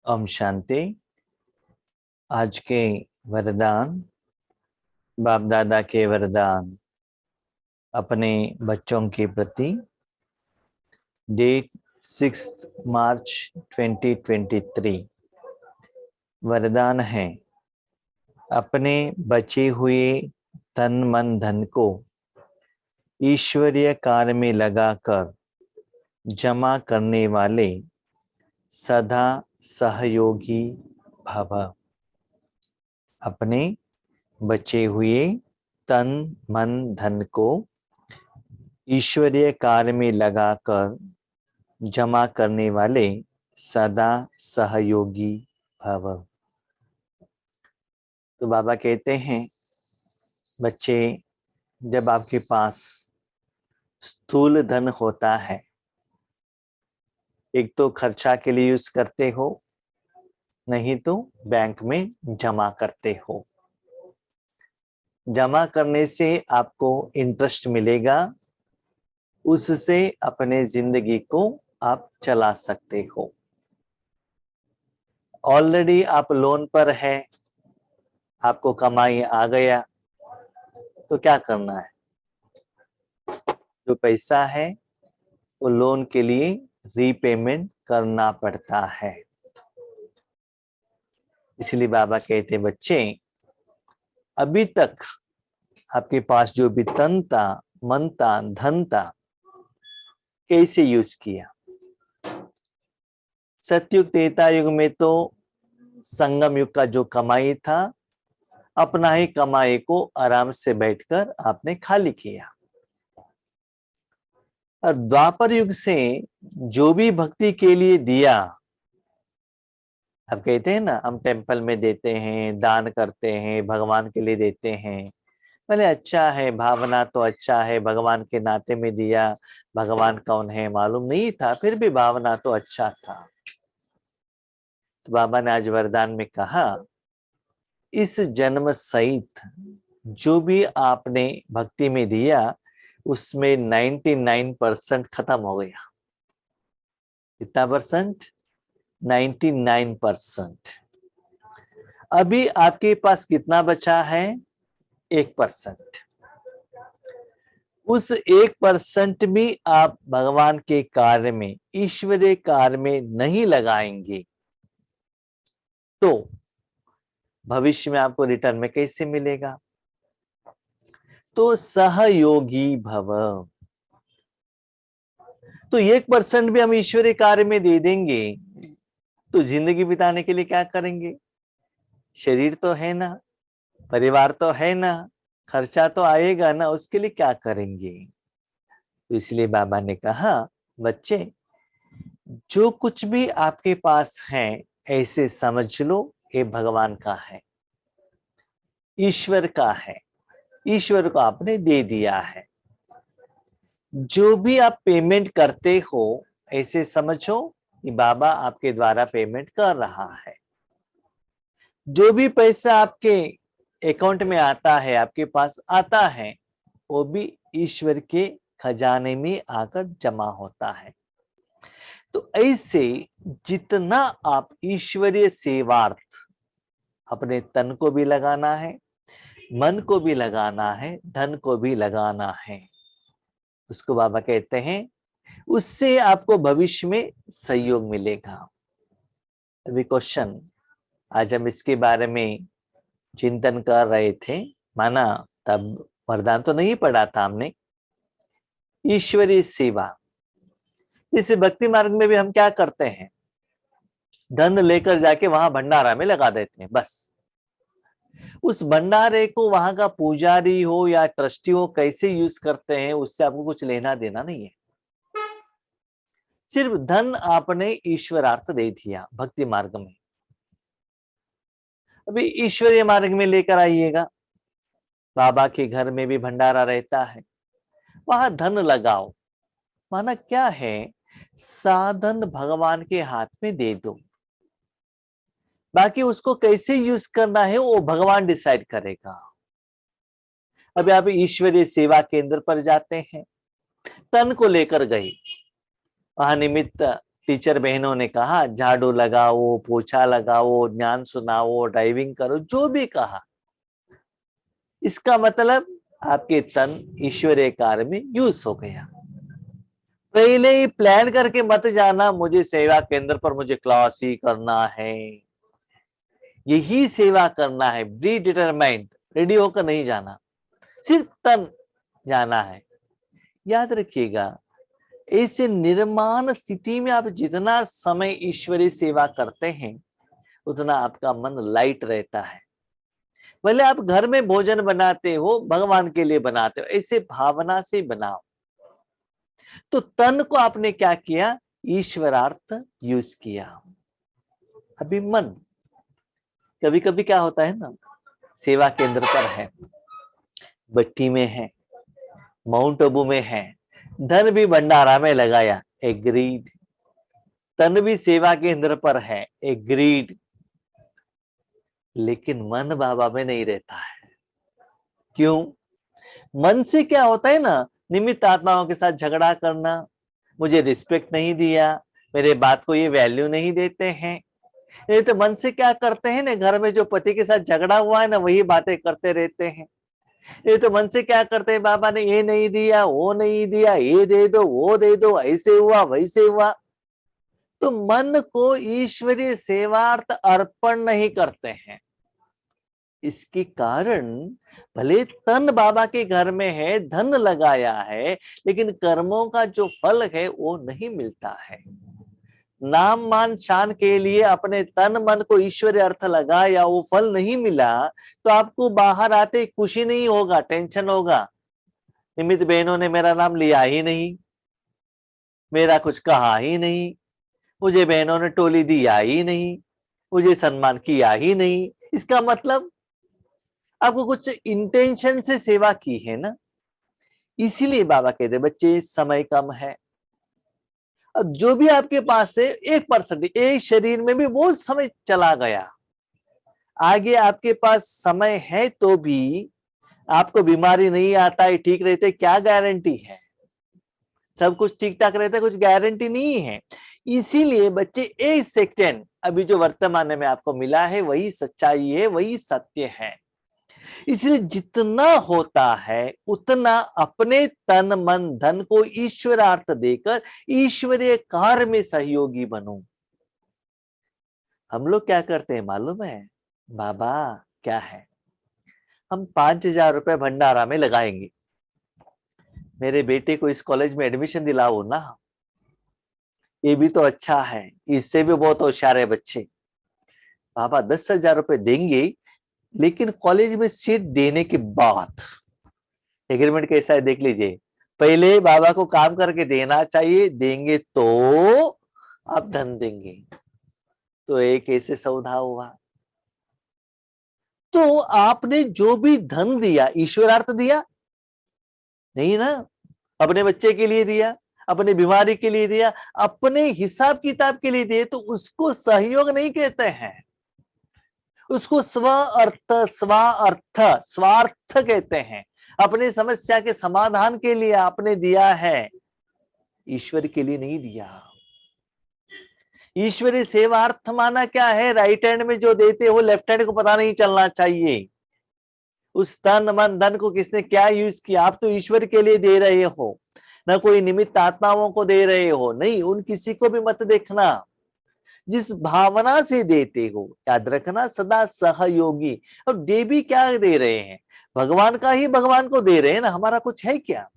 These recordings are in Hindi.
ओम शांति। आज के वरदान, बाप दादा के वरदान अपने बच्चों के प्रति। डेट 6 मार्च 2023। वरदान है, अपने बचे हुए तन मन धन को ईश्वरीय कार्य में लगाकर जमा करने वाले सदा सहयोगी भव। अपने बचे हुए तन मन धन को ईश्वरीय कार्य में लगाकर जमा करने वाले सदा सहयोगी भव। तो बाबा कहते हैं, बच्चे, जब आपके पास स्थूल धन होता है, एक तो खर्चा के लिए यूज करते हो, नहीं तो बैंक में जमा करते हो। जमा करने से आपको इंटरेस्ट मिलेगा, उससे अपने जिंदगी को आप चला सकते हो। ऑलरेडी आप लोन पर है, आपको कमाई आ गया, तो क्या करना है? जो पैसा है वो लोन के लिए रीपेमेंट करना पड़ता है। इसलिए बाबा कहते, बच्चे, अभी तक आपके पास जो भी तन था, मन था, धन था, कैसे यूज किया? सतयुग त्रेता युग में तो संगम युग का जो कमाई था, अपना ही कमाई को आराम से बैठकर आपने खाली किया। और द्वापर युग से जो भी भक्ति के लिए दिया, अब कहते हैं ना, हम टेम्पल में देते हैं, दान करते हैं, भगवान के लिए देते हैं। भले अच्छा है, भावना तो अच्छा है, भगवान के नाते में दिया, भगवान कौन है मालूम नहीं था, फिर भी भावना तो अच्छा था। तो बाबा ने आज वरदान में कहा, इस जन्म सहित जो भी आपने भक्ति में दिया, उसमें 99% खत्म हो गया। कितना परसेंट? 99%। अभी आपके पास कितना बचा है? 1%। उस 1% भी आप भगवान के कार्य में, ईश्वरीय कार्य में नहीं लगाएंगे तो भविष्य में आपको रिटर्न में कैसे मिलेगा? तो सहयोगी भव। तो 1% भी हम ईश्वरीय कार्य में दे देंगे तो जिंदगी बिताने के लिए क्या करेंगे? शरीर तो है ना, परिवार तो है ना, खर्चा तो आएगा ना, उसके लिए क्या करेंगे? तो इसलिए बाबा ने कहा, बच्चे, जो कुछ भी आपके पास है ऐसे समझ लो ये भगवान का है, ईश्वर का है, ईश्वर को आपने दे दिया है। जो भी आप पेमेंट करते हो, ऐसे समझो कि बाबा आपके द्वारा पेमेंट कर रहा है। जो भी पैसा आपके अकाउंट में आता है, आपके पास आता है, वो भी ईश्वर के खजाने में आकर जमा होता है। तो ऐसे जितना आप ईश्वरीय सेवार्थ, अपने तन को भी लगाना है, मन को भी लगाना है, धन को भी लगाना है, उसको बाबा कहते हैं, उससे आपको भविष्य में सहयोग मिलेगा। अभी क्वेश्चन, आज हम इसके बारे में चिंतन कर रहे थे, माना तब वरदान तो नहीं पढ़ा था हमने। ईश्वरीय सेवा, इस भक्ति मार्ग में भी हम क्या करते हैं? धन लेकर जाके वहां भंडारा में लगा देते हैं, बस। उस भंडारे को वहां का पुजारी हो या ट्रस्टी हो कैसे यूज करते हैं, उससे आपको कुछ लेना देना नहीं है। सिर्फ धन आपने ईश्वरार्थ दे दिया भक्ति मार्ग में। अभी ईश्वरीय मार्ग में लेकर आइएगा, बाबा के घर में भी भंडारा रहता है, वहां धन लगाओ। माना क्या है? साधन भगवान के हाथ में दे दो, बाकी उसको कैसे यूज करना है वो भगवान डिसाइड करेगा। अभी आप ईश्वरीय सेवा केंद्र पर जाते हैं, तन को लेकर गए, वहां निमित्त टीचर बहनों ने कहा झाड़ू लगाओ, पोछा लगाओ, ज्ञान सुनाओ, ड्राइविंग करो, जो भी कहा, इसका मतलब आपके तन ईश्वरीय कार्य में यूज हो गया। पहले ही प्लान करके मत जाना मुझे सेवा केंद्र पर मुझे क्लास ही करना है, यही सेवा करना है, बी डिटरमाइंड, रेडी होकर नहीं जाना, सिर्फ तन जाना है। याद रखिएगा, ऐसे निर्माण स्थिति में आप जितना समय ईश्वरीय सेवा करते हैं उतना आपका मन लाइट रहता है। भले आप घर में भोजन बनाते हो, भगवान के लिए बनाते हो, ऐसे भावना से बनाओ। तो तन को आपने क्या किया, ईश्वरार्थ यूज किया। अभी मन, कभी कभी क्या होता है ना, सेवा केंद्र पर है, भट्टी में है, माउंट आबू में है, धन भी भंडारा में लगाया, एग्रीड। तन भी सेवा केंद्र पर है, एग्रीड। लेकिन मन बाबा में नहीं रहता है। क्यों? मन से क्या होता है ना, निमित्त आत्माओं के साथ झगड़ा करना, मुझे रिस्पेक्ट नहीं दिया, मेरे बात को ये वैल्यू नहीं देते हैं। ये तो मन से क्या करते हैं ना, घर में जो पति के साथ झगड़ा हुआ है ना, वही बातें करते रहते हैं। ये तो मन से क्या करते हैं, बाबा ने ये नहीं दिया, वो नहीं दिया, ये दे दो, वो दे दो, ऐसे हुआ, वैसे हुआ। तो मन को ईश्वरीय सेवार्थ अर्पण नहीं करते हैं। इसके कारण भले तन बाबा के घर में है, धन लगाया है, लेकिन कर्मों का जो फल है वो नहीं मिलता है। नाम मान शान के लिए अपने तन मन को ईश्वरीय अर्थ लगाया, वो फल नहीं मिला, तो आपको बाहर आते खुशी नहीं होगा, टेंशन होगा। निमित्त बहनों ने मेरा नाम लिया ही नहीं, मेरा कुछ कहा ही नहीं, मुझे बहनों ने टोली दिया ही नहीं, मुझे सम्मान किया ही नहीं। इसका मतलब आपको कुछ इंटेंशन से सेवा की है ना। इसीलिए बाबा कहते बच्चे समय कम है, अब जो भी आपके पास है 1%, एक शरीर में भी वो समय चला गया, आगे आपके पास समय है तो भी आपको बीमारी नहीं आता है, ठीक रहते, क्या गारंटी है? सब कुछ ठीक ठाक रहता है, कुछ गारंटी नहीं है। इसीलिए बच्चे 1 सेकंड अभी जो वर्तमान में आपको मिला है वही सच्चाई है, वही सत्य है। इसलिए जितना होता है उतना अपने तन मन धन को ईश्वरार्थ देकर ईश्वरीय कार्य में सहयोगी बनो। हम लोग क्या करते हैं मालूम है बाबा, क्या है, हम 5,000 रुपए भंडारा में लगाएंगे, मेरे बेटे को इस कॉलेज में एडमिशन दिलाओ ना, ये भी तो अच्छा है, इससे भी बहुत होशियार है बच्चे। बाबा 10,000 रुपए देंगे, लेकिन कॉलेज में सीट देने के बाद एग्रीमेंट कैसा है देख लीजिए, पहले बाबा को काम करके देना चाहिए, देंगे तो आप धन देंगे। तो एक ऐसे सौदा हुआ। तो आपने जो भी धन दिया ईश्वरार्थ दिया नहीं ना, अपने बच्चे के लिए दिया, अपने बीमारी के लिए दिया, अपने हिसाब किताब के लिए दिए, तो उसको सहयोग नहीं कहते हैं, उसको स्वार्थ कहते हैं। अपनी समस्या के समाधान के लिए आपने दिया है, ईश्वर के लिए नहीं दिया। ईश्वरीय सेवार्थ माना क्या है, राइट हैंड में जो देते हो लेफ्ट हैंड को पता नहीं चलना चाहिए। उस तन मन धन को किसने क्या यूज किया, आप तो ईश्वर के लिए दे रहे हो, ना कोई निमित्त आत्माओं को दे रहे हो, नहीं, उन किसी को भी मत देखना। जिस भावना से देते हो, याद रखना सदा सहयोगी। अब दे भी क्या दे रहे हैं, भगवान का ही भगवान को दे रहे हैं ना, हमारा कुछ है क्या?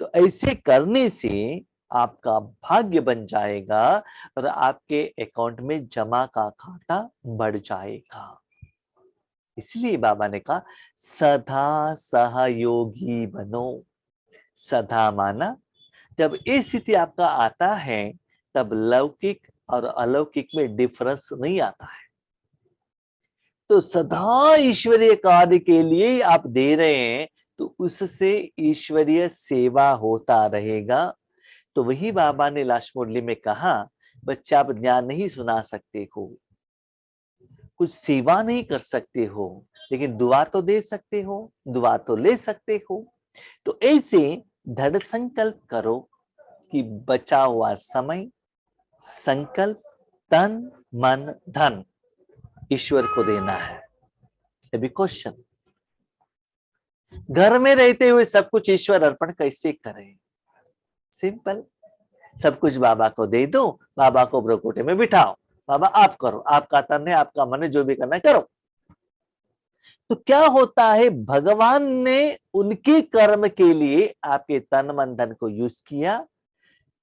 तो ऐसे करने से आपका भाग्य बन जाएगा और आपके अकाउंट में जमा का खाता बढ़ जाएगा। इसलिए बाबा ने कहा सदा सहयोगी बनो। सदा माना जब ये स्थिति आपका आता है तब लौकिक और अलौकिक में डिफरेंस नहीं आता है। तो सदा ईश्वरीय कार्य के लिए आप दे रहे हैं तो उससे ईश्वरीय सेवा होता रहेगा। तो वही बाबा ने लास्ट मुरली में कहा, बच्चे आप ज्ञान नहीं सुना सकते हो, कुछ सेवा नहीं कर सकते हो, लेकिन दुआ तो दे सकते हो, दुआ तो ले सकते हो। तो ऐसे दृढ़ संकल्प करो कि बचा हुआ समय संकल्प तन मन धन ईश्वर को देना है। अभी क्वेश्चन, घर में रहते हुए सब कुछ ईश्वर अर्पण कैसे करें? सिंपल, सब कुछ बाबा को दे दो, बाबा को ब्रकोटे में बिठाओ, बाबा आप करो, आपका तन है, आपका मन है, जो भी करना है करो। तो क्या होता है, भगवान ने उनके कर्म के लिए आपके तन मन धन को यूज किया,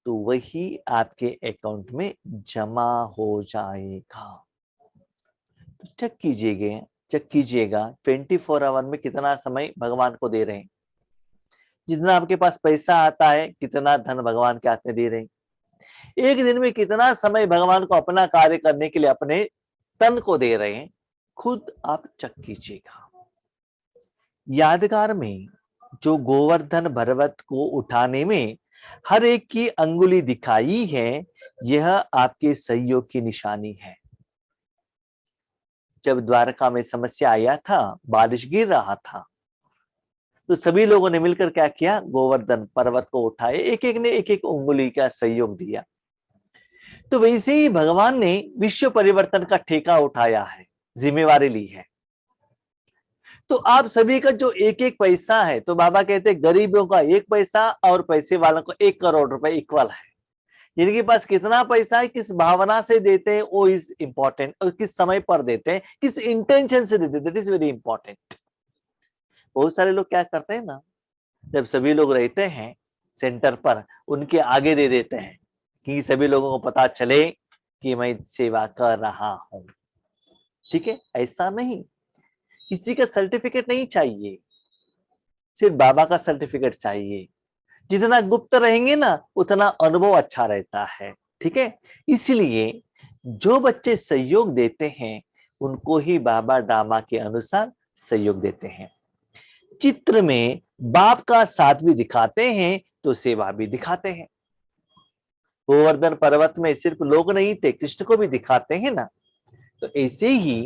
तो वही आपके अकाउंट में जमा हो जाएगा। तो चेक कीजिएगा 24 आवर में कितना समय भगवान को दे रहे हैं। जितना आपके पास पैसा आता है, कितना धन भगवान के हाथ में दे रहे हैं। एक दिन में कितना समय भगवान को अपना कार्य करने के लिए अपने तन को दे रहे हैं, खुद आप चेक कीजिएगा। यादगार में जो गोवर्धन पर्वत को उठाने में हर एक की अंगुली दिखाई है, यह आपके सहयोग की निशानी है। जब द्वारका में समस्या आया था, बारिश गिर रहा था, तो सभी लोगों ने मिलकर क्या किया, गोवर्धन पर्वत को उठाए, एक एक ने एक एक उंगली का सहयोग दिया। तो वैसे ही भगवान ने विश्व परिवर्तन का ठेका उठाया है, जिम्मेवारी ली है। तो आप सभी का जो एक एक पैसा है, तो बाबा कहते हैं गरीबों का 1 पैसा और पैसे वालों को 1 करोड़ रुपए इक्वल है। जिनके पास कितना पैसा है, किस भावना से देते हैं, वो इज इंपॉर्टेंट, और किस समय पर देते हैं, किस इंटेंशन से देते हैं, दैट इज वेरी इंपॉर्टेंट। बहुत सारे लोग क्या करते हैं ना, जब सभी लोग रहते हैं सेंटर पर, उनके आगे दे देते हैं कि सभी लोगों को पता चले कि मैं सेवा कर रहा हूं। ठीक है, ऐसा नहीं, किसी का सर्टिफिकेट नहीं चाहिए, सिर्फ बाबा का सर्टिफिकेट चाहिए। जितना गुप्त रहेंगे ना, उतना अनुभव अच्छा रहता है। ठीक है, इसलिए जो बच्चे सहयोग देते हैं, उनको ही बाबा ड्रामा के अनुसार सहयोग देते हैं। चित्र में बाप का साथ भी दिखाते हैं, तो सेवा भी दिखाते हैं। गोवर्धन पर्वत में सिर्फ लोग नहीं थे, कृष्ण को भी दिखाते हैं ना। तो ऐसे ही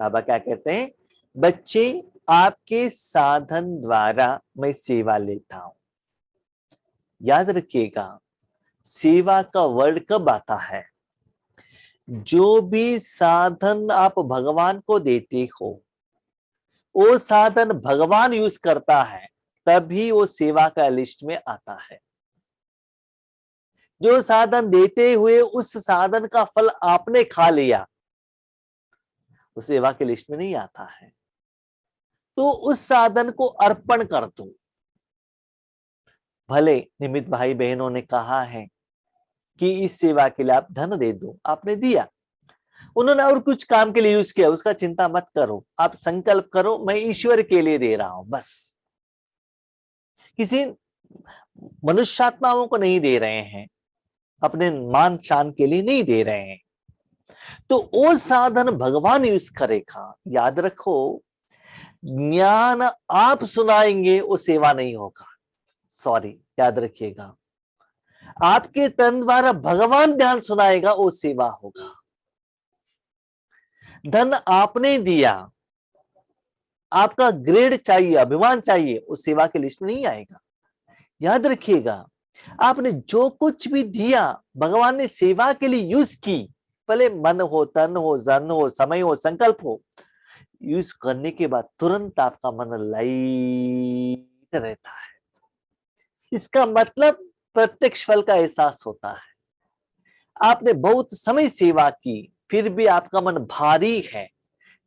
बाबा क्या कहते हैं, बच्चे आपके साधन द्वारा मैं सेवा लेता हूं। याद रखिएगा, सेवा का वर्ड कब आता है, जो भी साधन आप भगवान को देते हो, वो साधन भगवान यूज करता है, तभी वो सेवा का लिस्ट में आता है। जो साधन देते हुए उस साधन का फल आपने खा लिया, वो सेवा के लिस्ट में नहीं आता है। तो उस साधन को अर्पण कर दो। भले निमित भाई बहनों ने कहा है कि इस सेवा के लिए आप धन दे दो, आपने दिया, उन्होंने और कुछ काम के लिए यूज किया, उसका चिंता मत करो। आप संकल्प करो, मैं ईश्वर के लिए दे रहा हूं, बस। किसी मनुष्यात्माओं को नहीं दे रहे हैं, अपने मान शान के लिए नहीं दे रहे हैं। तो वो साधन भगवान यूज करेगा। याद रखो, ज्ञान आप सुनाएंगे वो सेवा नहीं होगा, सॉरी, याद रखिएगा। आपके तन द्वारा भगवान ध्यान सुनाएगा, वो सेवा होगा। धन आपने दिया, आपका ग्रेड चाहिए, अभिमान चाहिए, उस सेवा की लिस्ट में नहीं आएगा। याद रखिएगा, आपने जो कुछ भी दिया, भगवान ने सेवा के लिए यूज की, भले मन हो, तन हो, जन हो, समय हो, संकल्प हो, यूज करने के बाद तुरंत आपका मन लाइट रहता है। इसका मतलब प्रत्यक्ष फल का एहसास होता है। आपने बहुत समय सेवा की, फिर भी आपका मन भारी है,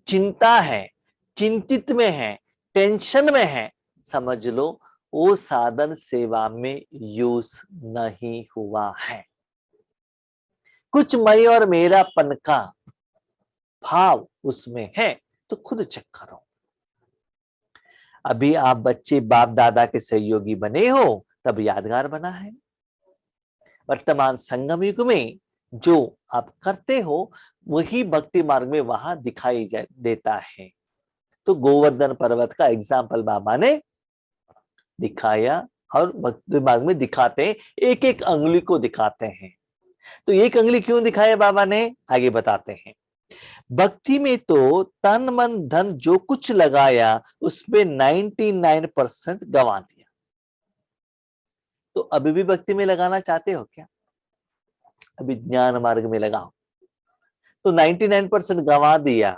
चिंता है, चिंतित में है, टेंशन में है, समझ लो वो साधन सेवा में यूज नहीं हुआ है। कुछ मैं और मेरापन का भाव उसमें है, तो खुद चेक करो। अभी आप बच्चे बाप दादा के सहयोगी बने हो, तब यादगार बना है। वर्तमान संगम युग में जो आप करते हो, वही भक्ति मार्ग में वहां दिखाई देता है। तो गोवर्धन पर्वत का एग्जाम्पल बाबा ने दिखाया, और भक्ति मार्ग में दिखाते हैं, एक एक अंगुली को दिखाते हैं। तो एक अंगुली क्यों दिखाया बाबा ने, आगे बताते हैं। भक्ति में तो तन मन धन जो कुछ लगाया, उसमें 99% गंवा दिया। तो अभी भी भक्ति में लगाना चाहते हो क्या? अभी ज्ञान मार्ग में लगाओ, तो 99% गंवा दिया।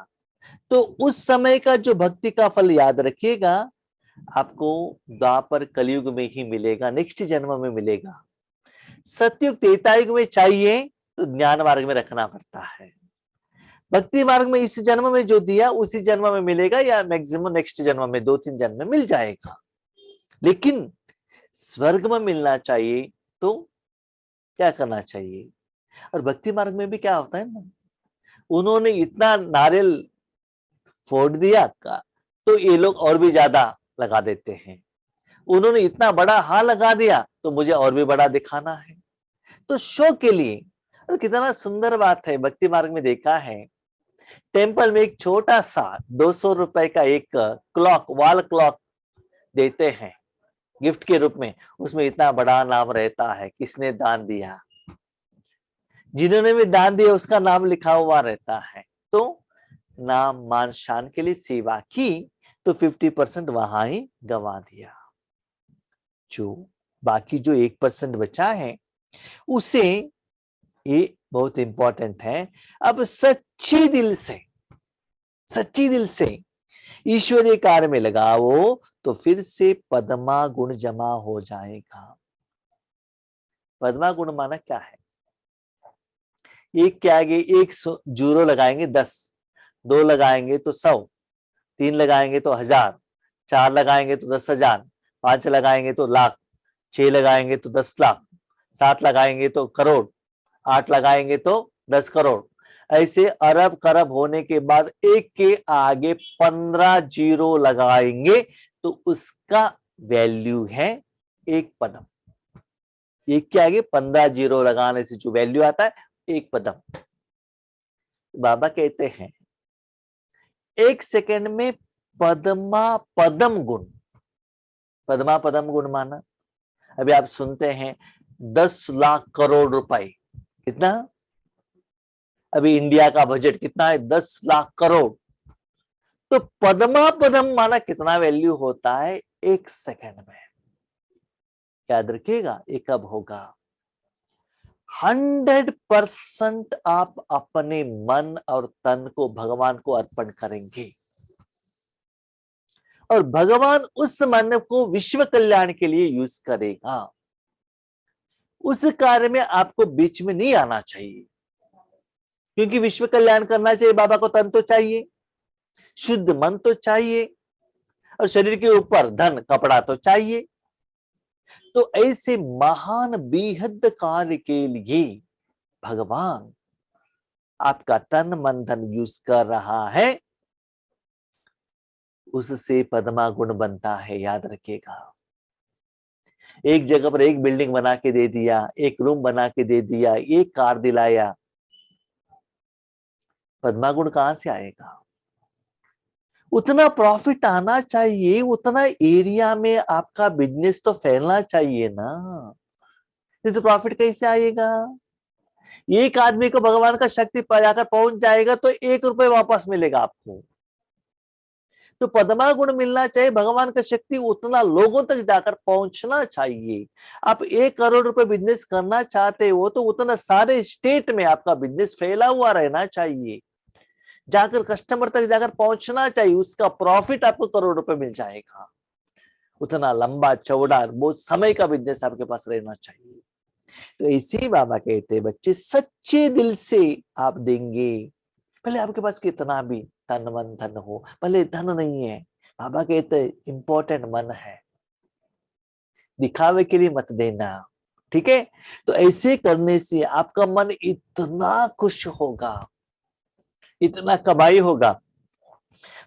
तो उस समय का जो भक्ति का फल याद रखिएगा, आपको द्वापर कलयुग में ही मिलेगा, नेक्स्ट जन्म में मिलेगा। सतयुग त्रेतायुग में चाहिए तो ज्ञान मार्ग में रखना पड़ता है। भक्ति मार्ग में इस जन्म में जो दिया उसी जन्म में मिलेगा, या मैक्सिमम नेक्स्ट जन्म में 2-3 जन्म में मिल जाएगा। लेकिन स्वर्ग में मिलना चाहिए तो क्या करना चाहिए? और भक्ति मार्ग में भी क्या होता है ना, उन्होंने इतना नारियल फोड़ दिया का, तो ये लोग और भी ज्यादा लगा देते हैं। उन्होंने इतना बड़ा हां लगा दिया तो मुझे और भी बड़ा दिखाना है, तो शो के लिए। और कितना सुंदर बात है, भक्ति मार्ग में देखा है, टेम्पल में एक छोटा सा 200 रुपए का एक क्लॉक, वॉल क्लॉक देते हैं गिफ्ट के रूप में। उसमें इतना बड़ा नाम रहता है, किसने दान दिया, जिन्होंने भी दान दिया उसका नाम लिखा हुआ रहता है। तो नाम मान शान के लिए सेवा की तो 50% वहां ही गंवा दिया। जो बाकी जो 1% बचा है उसे, ये बहुत इंपॉर्टेंट है, अब सच्चे दिल से ईश्वरीय कार्य में लगाओ तो फिर से पद्मा गुण जमा हो जाएगा। पद्मा गुण माना क्या है? एक के आगे एक जीरो लगाएंगे 10, 2 लगाएंगे तो 100, 3 लगाएंगे तो 1000, 4 लगाएंगे तो 10,000, 5 लगाएंगे तो लाख, 6 लगाएंगे तो 10 लाख, 7 लगाएंगे तो करोड़, 8 लगाएंगे तो 10 करोड़। ऐसे अरब करब होने के बाद एक के आगे 15 जीरो लगाएंगे तो उसका वैल्यू है एक पदम। एक के आगे 15 जीरो लगाने से जो वैल्यू आता है एक पदम। बाबा कहते हैं 1 सेकंड में पद्मा पदम गुण, पद्मा पदम गुण माना, अभी आप सुनते हैं 10 लाख करोड़ रुपए, कितना? अभी इंडिया का बजट कितना है? 10 लाख करोड़। तो पद्मा पदम माना कितना वैल्यू होता है? 1 सेकंड में। याद रखिएगा, ये कब होगा? 100% आप अपने मन और तन को भगवान को अर्पण करेंगे, और भगवान उस मन को विश्व कल्याण के लिए यूज करेगा। उस कार्य में आपको बीच में नहीं आना चाहिए, क्योंकि विश्व कल्याण करना चाहिए, बाबा को तन तो चाहिए, शुद्ध मन तो चाहिए, और शरीर के ऊपर धन कपड़ा तो चाहिए। तो ऐसे महान बेहद कार्य के लिए भगवान आपका तन मन धन यूज कर रहा है, उससे पद्मा गुण बनता है। याद रखिएगा, एक जगह पर एक बिल्डिंग बना के दे दिया, एक रूम बना के दे दिया, एक कार दिलाया, पद्मा गुण कहां से आएगा? उतना प्रॉफिट आना चाहिए, उतना एरिया में आपका बिजनेस तो फैलना चाहिए ना, नहीं तो प्रॉफिट कैसे आएगा? एक आदमी को भगवान का शक्ति जाकर पहुंच जाएगा तो 1 रुपए वापस मिलेगा आपको। तो पद्मा गुण मिलना चाहिए, भगवान का शक्ति उतना लोगों तक जाकर पहुंचना चाहिए। आप 1 करोड़ रुपए बिजनेस करना चाहते हो तो उतना सारे स्टेट में आपका बिजनेस फैला हुआ रहना चाहिए, जाकर कस्टमर तक जाकर पहुंचना चाहिए, उसका प्रॉफिट आपको करोड़ रुपए मिल जाएगा। उतना लंबा चौड़ा बहुत समय का बिजनेस आपके पास रहना चाहिए। तो इसी बाबा कहते हैं, बच्चे सच्चे दिल से आप देंगे, भले आपके पास कितना भी तन मन धन हो, भले धन नहीं है, बाबा कहते इंपॉर्टेंट मन है, दिखावे के लिए मत देना, ठीक है? तो ऐसे करने से आपका मन इतना खुश होगा, इतना कमाई होगा,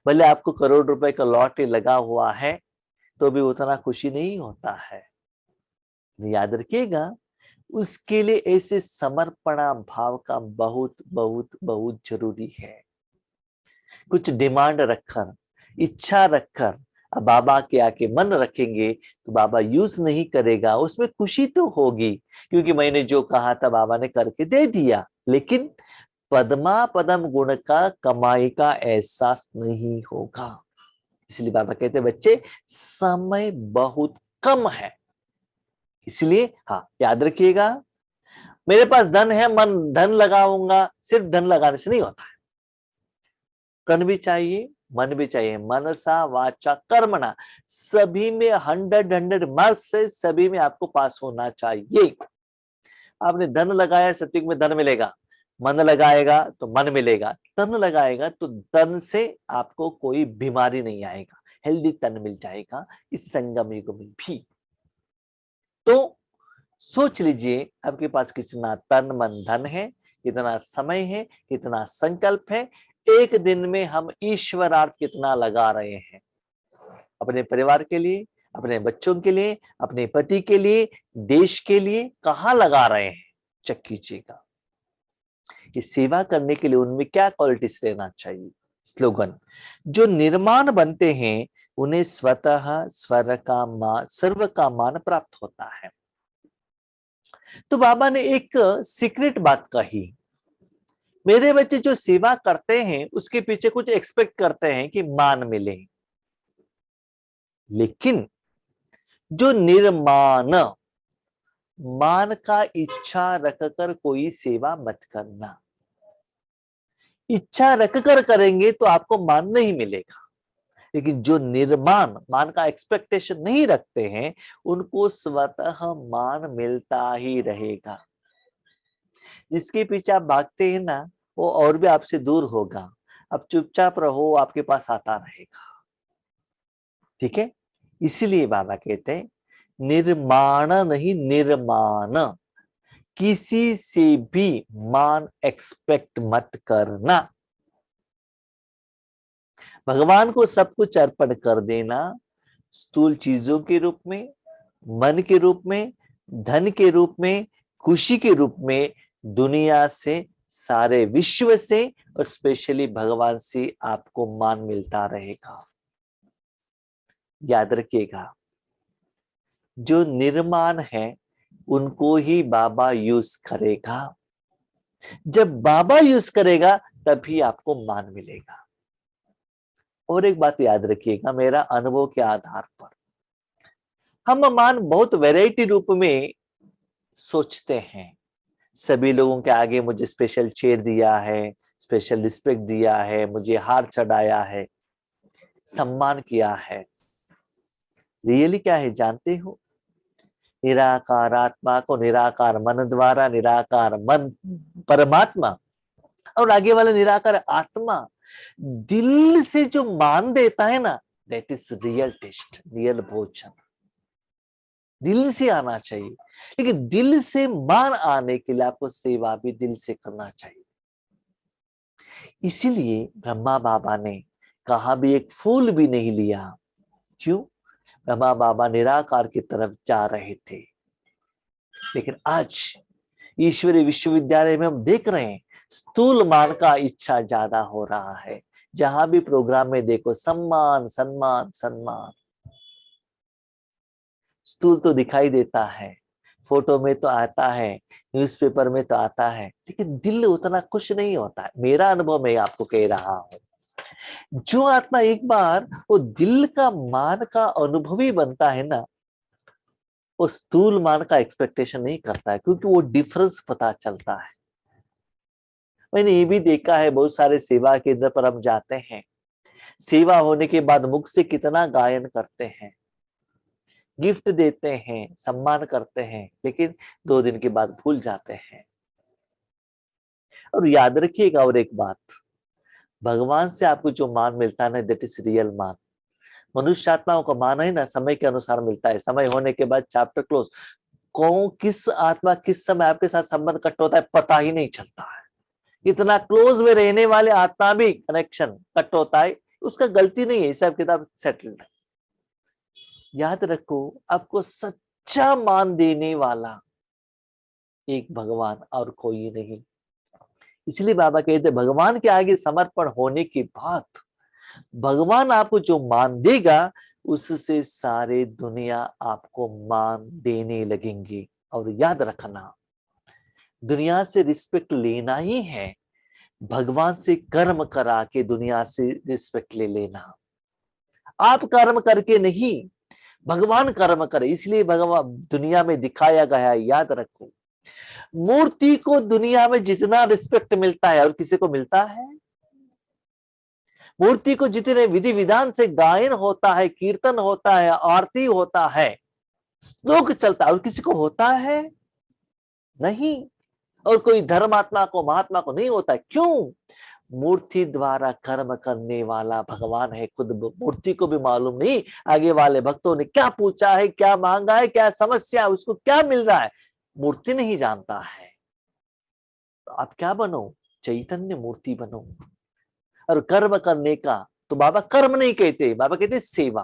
भले आपको करोड़ रुपए का लॉटरी लगा हुआ है तो भी उतना खुशी नहीं होता है। याद रखिएगा, उसके लिए ऐसे समर्पणा भाव का बहुत बहुत बहुत जरूरी है। कुछ डिमांड रखकर, इच्छा रखकर अब बाबा के आके मन रखेंगे तो बाबा यूज नहीं करेगा, उसमें खुशी तो होगी, क्योंकि मैंने जो कहा था बाबा ने करके दे दिया, लेकिन पद्मा पदम गुण का कमाई का एहसास नहीं होगा। इसलिए बाबा कहते बच्चे समय बहुत कम है, इसलिए हाँ याद रखिएगा, मेरे पास धन है, मन धन लगाऊंगा, सिर्फ धन लगाने से नहीं होता है। तन भी चाहिए, मन भी चाहिए। मनसा वाचा कर्मणा, सभी में 100 मार्क्स से सभी में आपको पास होना चाहिए। आपने धन लगाया, सत्युग में धन मिलेगा। मन लगाएगा तो मन मिलेगा। तन लगाएगा तो तन से आपको कोई बीमारी नहीं आएगा, हेल्दी तन मिल जाएगा इस संगम युग में भी। तो सोच लीजिए आपके पास कितना तन मन धन है, कितना समय है, कितना संकल्प है। एक दिन में हम ईश्वरार्थ कितना लगा रहे हैं, अपने परिवार के लिए, अपने बच्चों के लिए, अपने पति के लिए, देश के लिए, कहाँ लगा रहे हैं। चेक कीजिएगा कि सेवा करने के लिए उनमें क्या क्वालिटीज रहना चाहिए। स्लोगन, जो निर्माण बनते हैं उन्हें स्वतः सर्व का मान प्राप्त होता है। तो बाबा ने एक सीक्रेट बात कही, मेरे बच्चे जो सेवा करते हैं उसके पीछे कुछ एक्सपेक्ट करते हैं कि मान मिले, लेकिन जो निर्माण, मान का इच्छा रखकर कोई सेवा मत करना। इच्छा रखकर करेंगे तो आपको मान नहीं मिलेगा, लेकिन जो निर्माण, मान का एक्सपेक्टेशन नहीं रखते हैं, उनको स्वतः मान मिलता ही रहेगा। जिसके पीछे आप भागते हैं ना, वो और भी आपसे दूर होगा। अब चुपचाप रहो, आपके पास आता रहेगा। ठीक है, इसीलिए बाबा कहते हैं निर्माण नहीं, निर्माण। किसी से भी मान एक्सपेक्ट मत करना। भगवान को सब कुछ अर्पण कर देना, स्थूल चीजों के रूप में, मन के रूप में, धन के रूप में, खुशी के रूप में, दुनिया से, सारे विश्व से और स्पेशली भगवान से आपको मान मिलता रहेगा। याद रखिएगा, जो निर्माण है उनको ही बाबा यूज करेगा। जब बाबा यूज करेगा तभी आपको मान मिलेगा। और एक बात याद रखिएगा, मेरा अनुभव के आधार पर हम मान बहुत वैरायटी रूप में सोचते हैं। सभी लोगों के आगे मुझे स्पेशल चेयर दिया है, स्पेशल रिस्पेक्ट दिया है, मुझे हार चढ़ाया है, सम्मान किया है। रियली क्या है जानते हो? निराकार आत्मा को निराकार मन द्वारा, निराकार मन परमात्मा और आगे वाला निराकार आत्मा दिल से जो मान देता है ना, that is real taste, real भोजन। दिल से आना चाहिए, लेकिन दिल से मान आने के लिए आपको सेवा भी दिल से करना चाहिए। इसीलिए ब्रह्मा बाबा ने कहा भी एक फूल भी नहीं लिया। क्यों? ब्रह्मा बाबा निराकार की तरफ जा रहे थे। लेकिन आज ईश्वरीय विश्वविद्यालय में हम देख रहे हैं स्थूल मान का इच्छा ज्यादा हो रहा है। जहां भी प्रोग्राम में देखो सम्मान सम्मान सम्मान। स्थूल तो दिखाई देता है, फोटो में तो आता है, न्यूज़पेपर में तो आता है, लेकिन दिल उतना खुश नहीं होता है। मेरा अनुभव मैं आपको कह रहा हूं। जो आत्मा एक बार वो दिल का मान का अनुभवी बनता है ना, वो स्थूल मान का एक्सपेक्टेशन नहीं करता है, क्योंकि वो डिफरेंस पता चलता है। मैंने ये भी देखा है, बहुत सारे सेवा केंद्र पर हम जाते हैं, सेवा होने के बाद मुख से कितना गायन करते हैं, गिफ्ट देते हैं, सम्मान करते हैं, लेकिन 2 दिन के बाद भूल जाते हैं। और याद रखिएगा और एक बात, भगवान से आपको जो मान मिलता है ना, दैट इज रियल मान। मनुष्य आत्माओं का मान है ना, समय के अनुसार मिलता है। समय होने के बाद चैप्टर क्लोज। कौन किस आत्मा किस समय आपके साथ संबंध कट होता है पता ही नहीं चलता है। इतना क्लोज में रहने वाले आत्मा भी कनेक्शन कट होता है, उसका गलती नहीं है, हिसाब किताब सेटल्ड है। याद रखो, आपको सच्चा मान देने वाला एक भगवान और कोई नहीं। इसलिए बाबा कहते भगवान के आगे समर्पण होने के बाद भगवान आपको जो मान देगा, उससे सारे दुनिया आपको मान देने लगेंगे। और याद रखना, दुनिया से रिस्पेक्ट लेना ही है, भगवान से कर्म करा के दुनिया से रिस्पेक्ट ले लेना। आप कर्म करके नहीं, भगवान कर्म करे, इसलिए भगवान दुनिया में दिखाया गया है। याद रखो, मूर्ति को दुनिया में जितना रिस्पेक्ट मिलता है और किसी को मिलता है? मूर्ति को जितने विधि विधान से गायन होता है, कीर्तन होता है, आरती होता है, श्लोक चलता है, और किसी को होता है? नहीं। और कोई धर्मात्मा को, महात्मा को नहीं होता है। क्यों? मूर्ति द्वारा कर्म करने वाला भगवान है खुद। मूर्ति को भी मालूम नहीं आगे वाले भक्तों ने क्या पूछा है, क्या मांगा है, क्या समस्या है, उसको क्या मिल रहा है, मूर्ति नहीं जानता है। तो आप क्या बनो? चैतन्य मूर्ति बनो। और कर्म करने का तो बाबा कर्म नहीं कहते, बाबा कहते सेवा।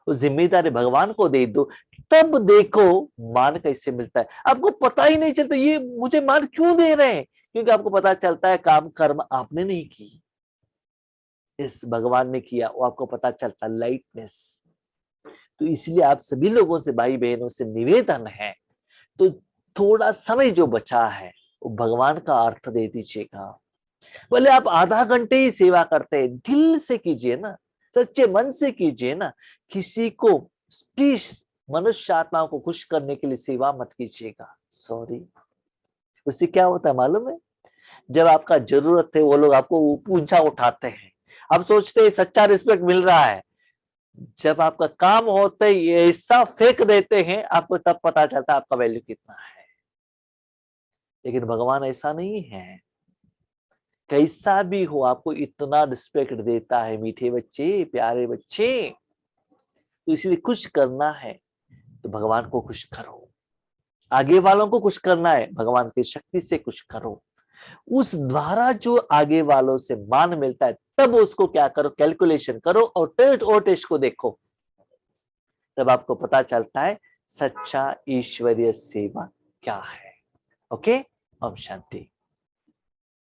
वो जिम्मेदारी भगवान को दे दो, तब देखो मान कैसे मिलता है। आपको पता ही नहीं चलता ये मुझे मान क्यों दे रहे हैं, क्योंकि आपको पता चलता है काम कर्म आपने नहीं की, इस भगवान ने किया, वो आपको पता चलता लाइटनेस। तो इसलिए आप सभी लोगों से, भाई बहनों से निवेदन है, तो थोड़ा समय जो बचा है वो भगवान का अर्थ दे दीजिएगा। बोले आप आधा घंटे ही सेवा करते हैं, दिल से कीजिए ना, सच्चे मन से कीजिए ना। किसी को प्लीज, मनुष्य आत्माओं को खुश करने के लिए सेवा मत कीजिएगा। सॉरी, उससे क्या होता है मालूम है? जब आपका जरूरत है वो लोग आपको ऊंचा उठाते हैं, आप सोचते हैं सच्चा रिस्पेक्ट मिल रहा है। जब आपका काम होते ही ऐसा फेंक देते हैं आपको, तब पता चलता है आपका वैल्यू कितना है। लेकिन भगवान ऐसा नहीं है, कैसा भी हो आपको इतना रिस्पेक्ट देता है। मीठे बच्चे, प्यारे बच्चे, तो इसलिए कुछ करना है तो भगवान को खुश करो, आगे वालों को खुश करना है भगवान की शक्ति से कुछ करो। उस द्वारा जो आगे वालों से मान मिलता है, तब उसको क्या करो, कैलकुलेशन करो और टेस्ट को देखो, तब आपको पता चलता है सच्चा ईश्वरीय सेवा क्या है। ओके, ओम शांति।